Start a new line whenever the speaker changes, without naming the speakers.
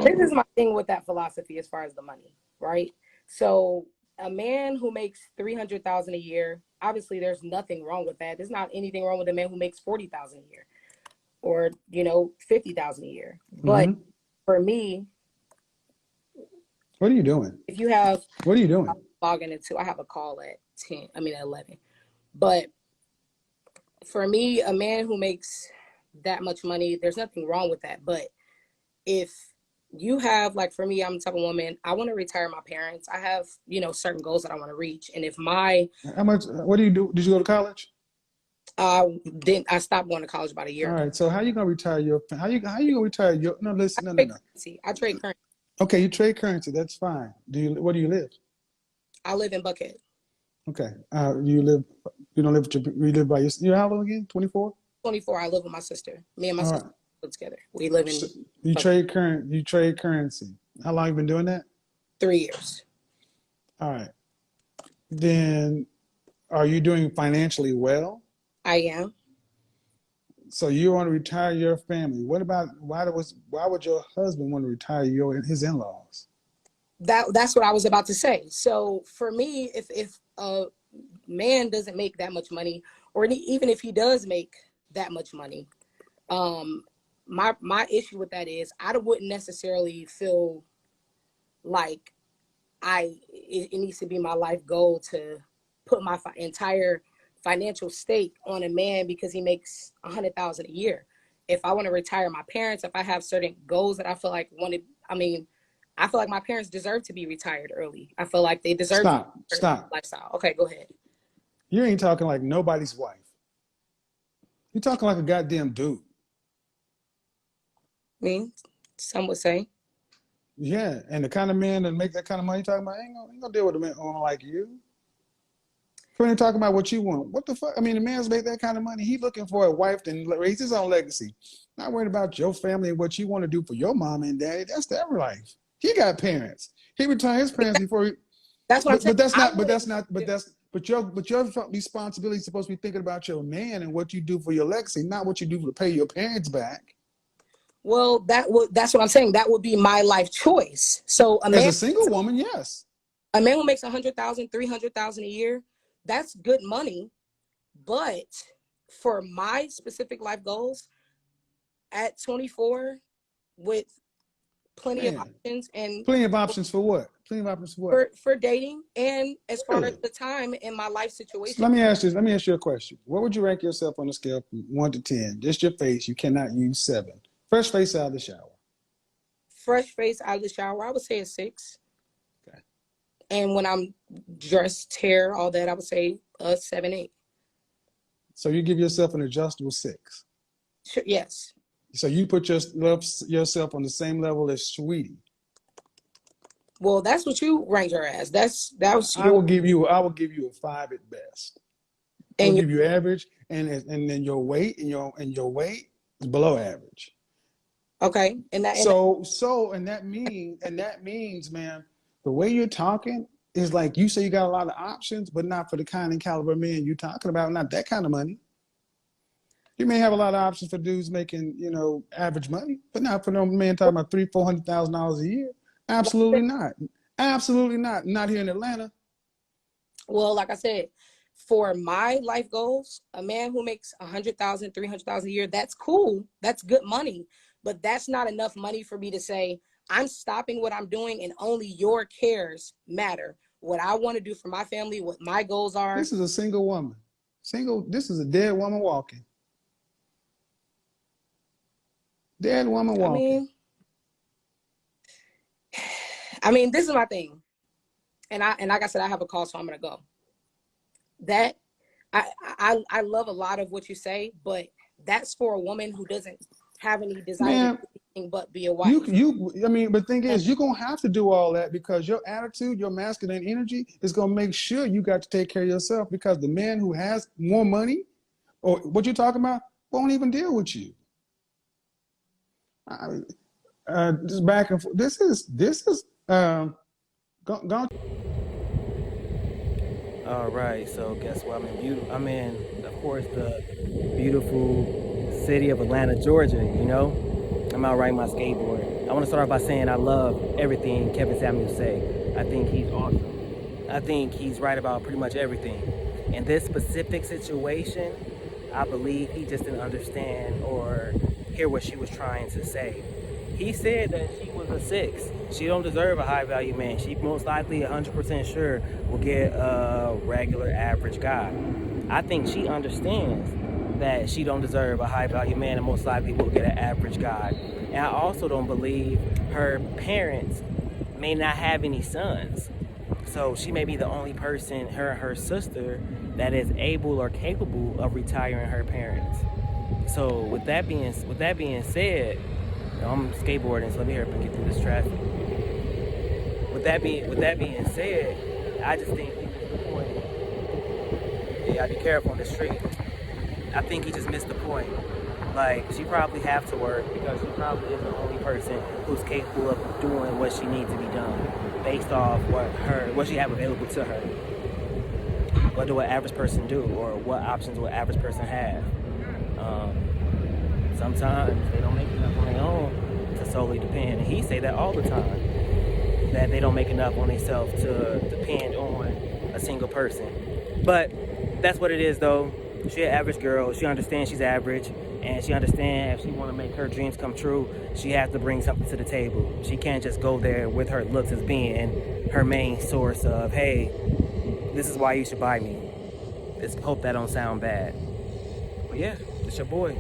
this is my thing with that philosophy as far as the money, right? So a man who makes 300,000 a year, obviously there's nothing wrong with that. There's not anything wrong with a man who makes 40,000 a year or 50,000 a year. But
Mm-hmm.
for me,
What are you doing?
if you have
What are you doing?
logging into, I have a call at 10, I mean at 11. But for me, a man who makes that much money, there's nothing wrong with that. But if you have, like for me, I'm the type of woman, I want to retire my parents. I have, certain goals that I want to reach. And if
How much? What do you do? Did you go to college?
I stopped going to college about a
All
year ago.
right. So how you gonna retire your? How you gonna retire your? No, listen. No, no,
Trade
no.
currency. I trade currency.
Okay, you trade currency. That's fine. Do you? Where do you live?
I live in Buckhead.
Okay. You live. You don't live. You live by yourself. You're how old again? 24.
24. I live with my sister. Me and my
All
sister
right.
live together. We live
So
in
you
Buckhead.
trade current. You trade currency. How long you been doing that?
3 years.
All right. Then, are you doing financially well?
I am.
So you want to retire your family. What about why would your husband want to retire his in-laws?
That's what I was about to say. So for me, if a man doesn't make that much money, or even if he does make that much money, um, my issue with that is I wouldn't necessarily feel like it needs to be my life goal to put my entire financial stake on a man because he makes 100,000 a year. If I want to retire my parents, if I have certain goals that I feel like I feel like my parents deserve to be retired early. I feel like they deserve to
Stop.
have a certain
Stop.
lifestyle. Okay, go ahead.
You ain't talking like nobody's wife. You're talking like a goddamn dude.
I mean, some would say.
Yeah, and the kind of man that make that kind of money you're talking about ain't gonna deal with a man like you. We ain't talking about what you want. What the fuck? I mean, the man's make that kind of money. He looking for a wife to raise his own legacy. Not worried about your family and what you want to do for your mom and daddy. That's their life. He got parents. He retired his parents before he.
That's what I'm saying.
But that's
I
not. But
wouldn't.
that's not. But your responsibility is supposed to be thinking about your man and what you do for your legacy, not what you do to pay your parents back.
Well, that's what I'm saying. That would be my life choice. So
As a single woman, yes.
a man who makes 100,000, 300,000 a year, that's good money. But for my specific life goals at 24, with plenty of
Man,
options and
plenty of options for what? Plenty of options for what?
for dating, and as far as
Really?
the time in my life
So
situation,
let me ask you a question. What would you rank yourself on a scale from 1 to 10? Just your face. You cannot use seven. Fresh face out of the shower.
fresh face out of the shower, I would say a 6.
Okay.
And when I'm dressed, hair, all that, I would say a 7, 8.
So you give yourself an adjustable 6.
Sure, yes.
So you put yourself on the same level as Sweetie.
Well, that's what you ranked her as. That was
I
your
will give you a 5 at best. I will
and your
give you average, and then your weight is below average.
okay.
And that means, man, the way you're talking is like you say you got a lot of options, but not for the kind and caliber man you're talking about, not that kind of money. You may have a lot of options for dudes making, average money, but not for no man talking about $300,000-$400,000 a year. Absolutely not. Absolutely not. Not here in Atlanta.
well, like I said, for my life goals, a man who makes 100,000, 300,000 a year, that's cool. That's good money, but that's not enough money for me to say I'm stopping what I'm doing and only your cares matter. What I want to do for my family, what my goals are.
This is a single woman. This is a dead woman walking. Dead woman
I
walking.
mean, I mean, this is my thing, and like I said, I have a call, so I'm gonna go. That I love a lot of what you say, but that's for a woman who doesn't have any desire to do
Man,
anything but be a wife.
but the thing
And
is, you're gonna have to do all that because your attitude, your masculine energy is gonna make sure you got to take care of yourself because the man who has more money or what you're talking about won't even deal with you. I, just back and forth. This is go.
All right, so guess what? I'm in, of course, the beautiful city of Atlanta, Georgia. I'm I'm out riding my skateboard. I want to start off by saying I love everything Kevin Samuels say. I think he's awesome. I think he's right about pretty much everything. In this specific situation, I believe he just didn't understand or hear what she was trying to say. He said that she was a 6. She don't deserve a high value man. She most likely 100% sure will get a regular average guy. I think she understands that she don't deserve a high value man and most likely will get an average guy. And I also don't believe her parents may not have any sons. So she may be the only person, her and her sister, that is able or capable of retiring her parents. So with that being said, I'm skateboarding, so let me hurry up and get through this traffic. With that being said, I just think he missed the point. Yeah, gotta be careful on the street. I think he just missed the point. Like, she probably have to work because she probably is the only person who's capable of doing what she needs to be done based off what she have available to her. What do an average person do, or what options will an average person have? Sometimes they don't make enough on their own to solely depend. And he say that all the time, that they don't make enough on themselves to depend on a single person. But that's what it is, though. She an average girl. She understands she's average, and she understands if she want to make her dreams come true, she has to bring something to the table. She can't just go there with her looks as being her main source of, hey, this is why you should buy me. Just hope that don't sound bad. But yeah, it's your boy.